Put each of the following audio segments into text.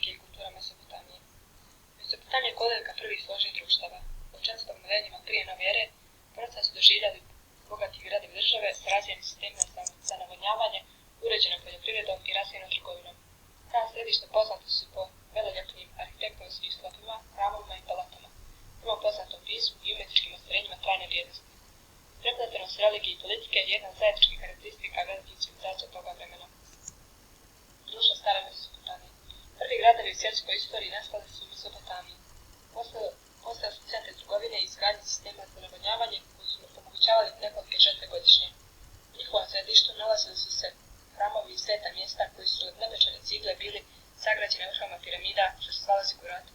religije i kultura Mesopotamije. Mesopotamija je kolevka prvih složnih društava. U 4. milenijima prije nove ere prvaca su doživjeli bogati gradovi države s razvijenim sistemima za navodnjavanje, uređenom poljoprivredom i razvijenom trgovinom. Ta središta poznata su po veleljepnim arhitektonskim sklopima, hramovima i palatama, prvom poznatom pismu i umjetničkim ostvarenjima trajne vrijednosti. Prepletenost religije i politike je jedna od zajedničkih karakteristika velikih civilizacija toga vremena. Društvo stare Mesopotamije. Prvi gradovi u svjetskoj istoriji nastali su u Mesopotamiji. Postali su centri trgovine i izgradnje sistema za navodnjavanje koji su omogućavali nekolike žetve godišnje. U njihovom središtu nalazili su se hramovi i sveta mjesta koji su od nebečane cigle bili sagrađeni na vrhovima piramida što se zvala zigurati.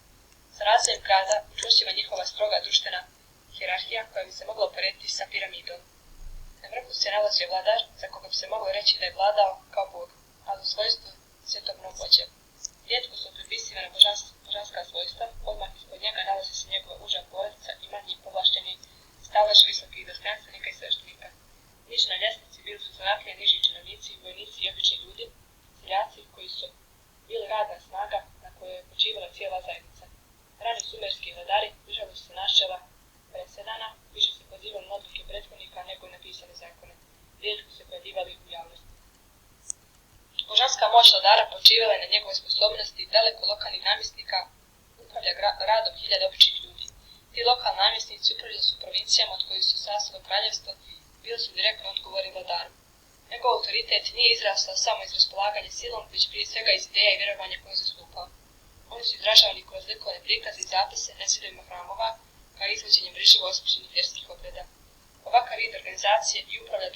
Sa razvojem grada učvršćiva njihova stroga društvena hijerarhija koja bi se mogla uporediti sa piramidom. Na vrhu se nalazio vladar za koga bi se moglo reći da je vladao kao bog, ali u svojstvu svjetovnog vođe. Rijetko su pripisivane božanska svojstva, odmah ispod njega nalazi se njegova uža porodica i manji povlašteni stalež visokih dostojanstvenika i sveštenika. Niže na ljestvici bili su zanatlije niži činovnici, vojnici i obični ljudi, seljaci koji su bili radna snaga na kojoj je počivala cijela zajednica. Rani sumerski vladari držali su se načela presedana, više se pozivali na odluke prethodnika nego na pisane zakone. Rijetko se pojavljivali u javnosti. Božanska moć vladara počivala je na njegove sposobnosti daleko lokalnih namjesnika upravlja radom hiljada običnih ljudi. Ti lokalni namjesnici upravljali su provincijama od kojih su sasvilo kraljevstvo i bili su direktno odgovorni vladaru. Njegov autoritet nije izrastao samo iz raspolaganja silom, već prije svega iz ideja i vjerovanja koje je zastupao. Oni su izražavani kroz likovne prikaze i zapise na zidovima hramova, kao izvođenjem brižljivo osmišljenih vjerskih obreda. Ovakav vid organizacije i upravlja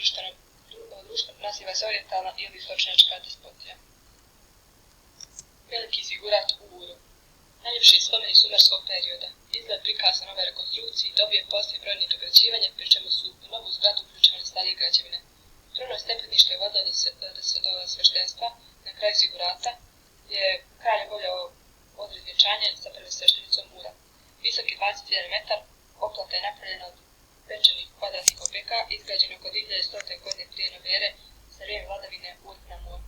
društvo naziva se orijentalna ili zločinačka despotija. Veliki zigurat u Uru. Najljepši spomenik sumerskog perioda. Izgled prikazan ove rekonstrukciji dobije poslije brojnih dograđivanja, pri čemu su u novu zgradu uključene starije građevine. Trono stepenište vodilo do sveštenstva na kraju zigurata je kralj obavljao odred vjenčanja sa prvosveštenicom Ura. Visoki 21 metar, oplata je napravljena od pečenih kvadratnih opeka, izgrađen oko 2100. godine prije nove ere za vrijeme vladavine Ur-Namur.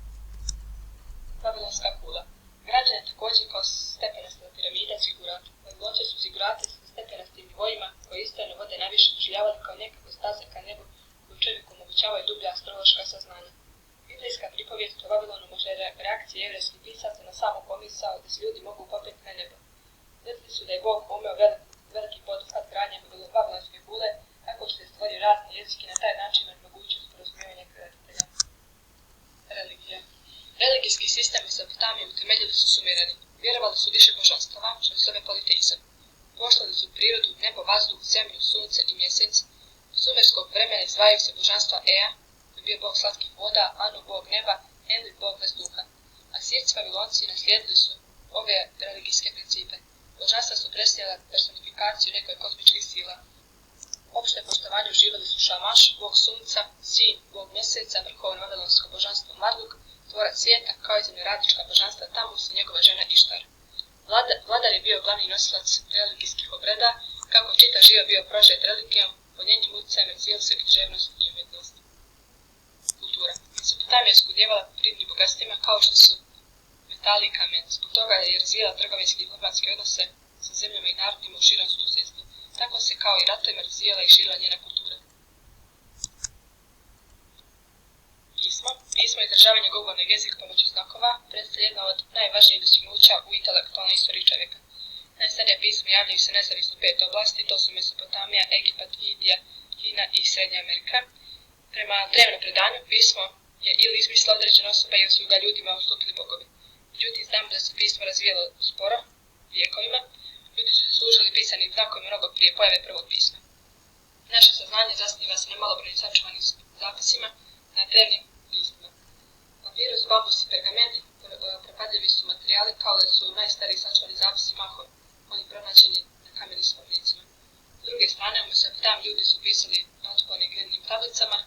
Vavilonska kula. Građena je također kao stepenasta piramida zigurat. Vavilonci su zigurate sa stepenastim nivoima koje istojno vode naviše doživljavali kao nekakve staze ka nebu koju čovjeku omogućavaju dublja astrološka saznanja. Biblijska pripovijest o Vavilonu može reakcije jevrejskih pisaca na samu pomisao da se ljudi mogu popeti na nebo. Mislili su da je Bog umeo veliki poduhvat gradnje Vavilonske kule tako što je stvorio razne jezike na taj način omogućio sporazumijevanje graditelja. Religija. Religijski sistem Mesopotamije utemeljili su Sumerani. Vjerovali su više božanstava, što se zove politeizam. Poštovali su prirodu, nebo, vazduh, zemlju, sunce i mjesec. Od sumerskog vremena izdvajaju se božanstva Ea, koji je bio bog slatkih voda, Anu bog neba, Enlil bog vazduha. Asirci Vavilonci naslijedili su ove religijske principe. Božanstva su predstavljala personifikaciju nekoj kozmičkih sila. Opšte poštovanje uživali su Šamaš, bog sunca, Sin, bog mjeseca, vrhovno vavilonsko božanstvo Marduk, tvorac svijeta, kao i zemljoradnička božanstva Tamus i njegova žena Ištar. Vladar je bio glavni nosilac religijskih obreda, kako čitav život bio prožet religijom, po njenim utjecajem razvijala se književnost i umjetnost. Kultura. Mesopotamija je skudjevala prirodnim bogatstvima kao što su metali i kamen. Zbog toga je razvijala trgovinske i diplomatske odnose sa zemljama i narodima u širom susjedstvu. Tako se kao i ratovima razvijala i širila njena kultura. Pismo izražavanje govornog jezika pomoću znakova predstavlja jedno od najvažnijih dostignuća u intelektualnoj istoriji čovjeka. Najstarija pisma javljaju se nezavisno u 5 oblasti, to su Mesopotamija, Egipat, Indija, Kina i Srednja Amerika. Prema drevnom predanju pismo je ili izmislila određena osoba ili su ga ljudima ustupili bogovi. Međutim, znamo da se pismo razvijalo sporo, vijekovima. Ljudi su se služili pisanim znakovima mnogo prije pojave prvog pisma. Naše saznanje zasniva se na malobrojnim sačuvanim zapisima na drevnim pismima. Papirus, bambus i pergament prepadljivi su materijali kao da su najstariji sačuvani zapisi mahom, oni pronađeni na kamenim spomenicima. S druge strane, u Mesopotamiji ljudi su pisali na otpornim glinnim tablicama,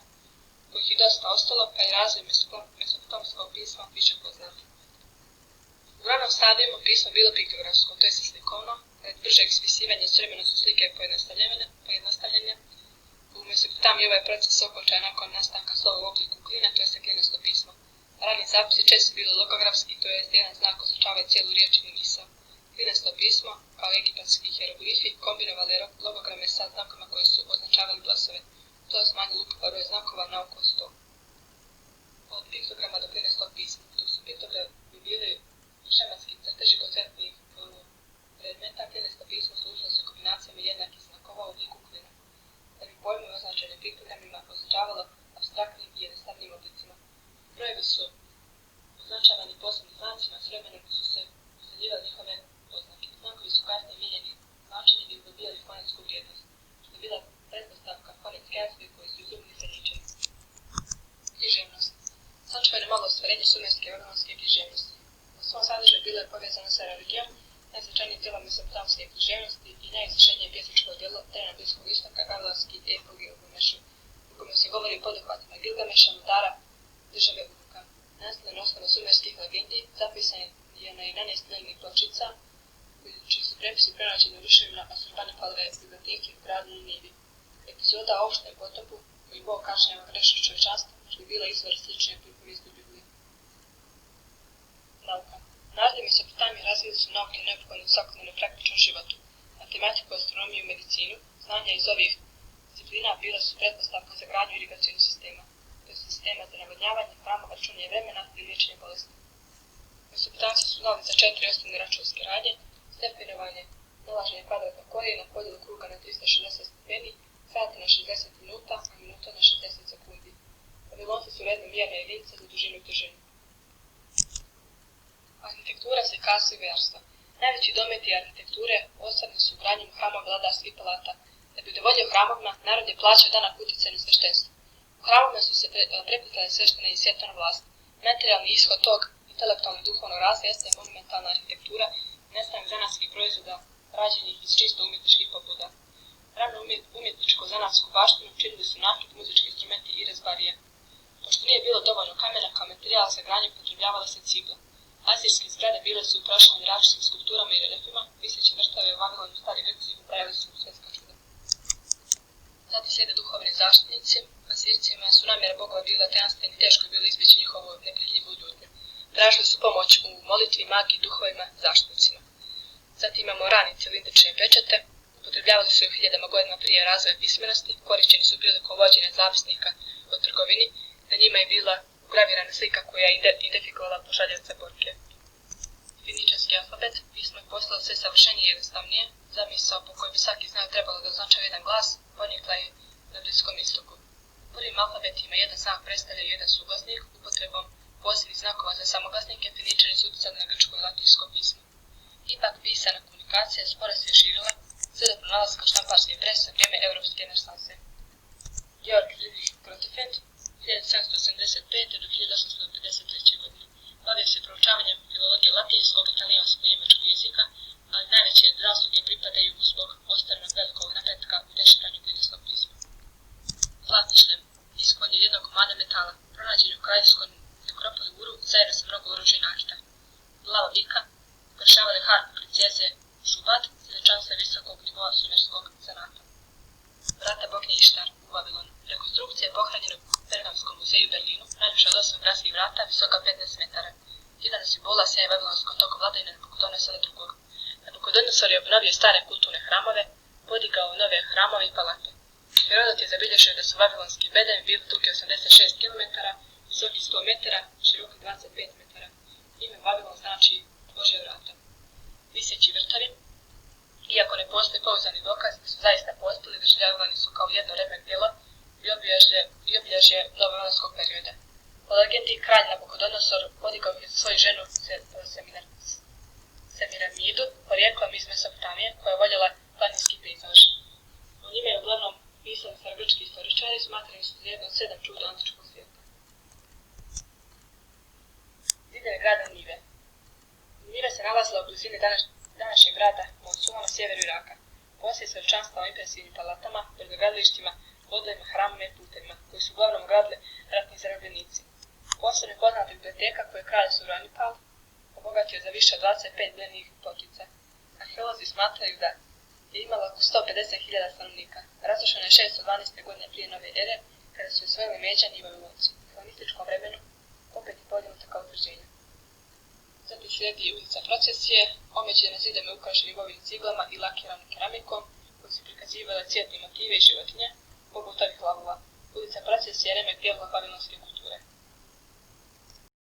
kojih je dosta ostalo, pa je razvoj mesopotamskog pisma više poznat. U ranom stadiju pismo bilo piktografsko, to je slikovno, radi bržeg ispisivanja s vremenom su slike pojednostavljene. U Mesopotamiji ovaj proces okonča nakon nastanka slova u obliku klina, to je staklenisto pismo. Rani zapisi često bili logografski, to jest jedan znak označava cijelu riječ ili misao. Klinasto pismo, kao egipatski hieroglifi, kombinovali logograme sa znakama koji su označavali glasove. To je smanjilo ukupan broj znakova na oko 100. Od piktograma do klinastog pisma, dok su piktografi bili šematski crteži koncertnih predmeta, klinasto pismo služilo se kombinacijama jednakih znakova u obliku klina, da bi pojmove označene piktogramima označavalo apstraktnim i jednostavnim oblicima. Brojevi su označavani posebnim znacima, s vremenom su se usađivali njihove oznake. Znakovi su kasnije mijenjani značenje i dobijali fonetsku vrijednost, što je bila pretpostavka fonetske jazbe koji su izumili Feničani. Književnost. Sačuvano malo ostvarenje sumerske organske književnosti. U svom sadržaju bilo je povezano sa religijom, najznačajnije djela mesopotamske književnosti i najizvršenije pjesničko djelo Trena Bliskog istoka, Vavilonski epog Gilgamešu, u kome se govori o poduhvatima Gilgameša, vladara države Uruka. Nastavno na osnovu sumerskih legendi zapisan je na 11 legenih pločica, čiji su prepisi pronađeni u ruševinama Asurbanipalove biblioteke u gradu Ninivi. Epizoda o opštem potopu, koji Bog kažnjava grešno čovječanstvo, što je bila izvor slične pripovijesti u Bibliji. Nauka. Narodi Mesopotamije razvili su nauke neophodne u svakodnevnom praktičnom životu. Matematiku, astronomiju i medicinu, znanja iz ovih disciplina bila su pretpostavka za gradnju irigacionih sistema, to je sistema za navodnjavanje, hramova, računanje vremena i liječenje bolesti. Mesopotamci su znali za 4 osnovne računske radnje: stepenovanje, nalaženje kvadratnog korijena, podjelu kruga na 360 stepeni, sati na 60 minuta, a minuta na 60 sekundi. Vavilonci su uredili mjerne jedinice za dužinu i težinu. Arhitektura, slikarstvo i vjerstvo. Najveći dometi arhitekture ostvareni su gradnjom hramova, vladarskih palata. Da bi udovoljio hramovima, narod je plaćao danak utjecajno sveštenstvo. U hramovima su se preplitale sveštene i svjetovna vlast. Materijalni ishod tog intelektualnog i duhovnog razvoja jeste monumentalna arhitektura i nestanak zanatskih proizvoda rađenih iz čisto umjetničkih pobuda. Rano umjetničko zanatsku baštinu činili su nakit, muzički instrumenti i rezbarije. Pošto nije bilo dovoljno kamena kao materijal za gradnju, upotrebljavala se cigla. Asirske zgrade bile su ukrašene različitim skulpturama i reljefima, viseće vrtove u Vavilonu, Stari Grci ubrajali su svjetska čuda. Zatim slijede duhovni zaštitnici. Asircima su namjere bogova bila tajanstveni i teško je bilo izbjeći njihovu neprijljivu ljutnju. Tražili su pomoć u molitvi, magiji, duhovima, zaštitnicima. Zatim imamo rane cilindrične pečate. Upotrebljavali su ih hiljadama godina prije razvoja pismenosti, korišćeni su prilikom vođenja zapisnika o trgovini, na njima je bila ugravirana slika koja je identifikovala pošaljevca Borke. Feničanski alfabet, pismo je postalo sve savršenije i jednostavnije, zamisao po kojoj bi svaki znak trebalo da označava jedan glas, ponikla je na Bliskom istoku. U prvim alfabetima jedan znak predstavlja jedan suglasnik, upotrebom posebnih znakova za samoglasnike Feničani su utjecali na grčko i latinsko pismo. Ipak pisana komunikacija sporo se širila sve do pronalaska štamparske prese vrijeme evropske renesanse. Georg Friedrich Grotefend 1785. do 1853. godine bavio se proučavanjem filologije latinskog, italijanskog i njemačkog jezika, ali najveće zasluge pripadaju mu zbog ostvarenog velikog napretka u deširanju klinastog pisma. Zlatni šlem, iskon je jednog komada metala, pronađen u kraljevskom nekropoli u Uru zajedno sa mnogo oružja i nakita. Glava bika ukršavale harpu princeze Šubat, svjedočanstva visokog nivoa sumerskog zanata. Vrata Bognje Ištar u Vavilonu. Rekonstrukcija je pohranjena u Pergamskom muzeju u Berlinu, najljepša od 8 gradskih vrata, visoka 15 metara. Jedan od simbola sjaja vavilonskog toka vladavine Nabukodonosora II. Nabukodonozor je obnovio stare kulturne hramove, podigao nove hramove i palate. Herodot je zabilježio da su vavilonski bedovi bili dugi 86 km, visoki 100 metara, široki 25 metara. Ime Vavilon znači Božja vrata. Viseći vrtovi, iako ne postoji pouzdani dokaz da su zaista postojali, doživljavani su kao jedno remek djelo i obilježje novovavilonskog perioda. Po legendi, kralj Nabukodonozor podigao je za svoju ženu Semiramidu, porijeklom iz Mesopotamije, koja je voljela planinski pejzaž. O njime je uglavnom pisali starogrčki istoričari, smatrani su jedno od 7 čuda antičkog svijeta. Zidine grada Nive. Nive se nalazila u blizini današnjeg grada Mosula na sjeveru Iraka. Poslije se veličanstva o impresivnim palatama, brodogradilištima, vodovima, hramima i putevima, koji su uglavnom gradili ratni zarobljenici. Posebno je poznata biblioteka koju je kralj Suranipal obogatio za više od 25 biljnih pločica. Arheolozi smatraju da je imala oko 150.000 stanovnika. Razrušena je 612. godine prije nove ere, kada su osvojili Međani i Vavilonci. U helenističkom vremenu opet je podignuta kao utvrđenje. Zatim slijedi ulica Procesije, omeđene zidome ukrašeni bobinim ciglama i lakiranom keramikom, koji su prikazivale cvjetne motive i životinje, poput ovih lavova. Ulica Procesije je remek dijelova babilonske kulture.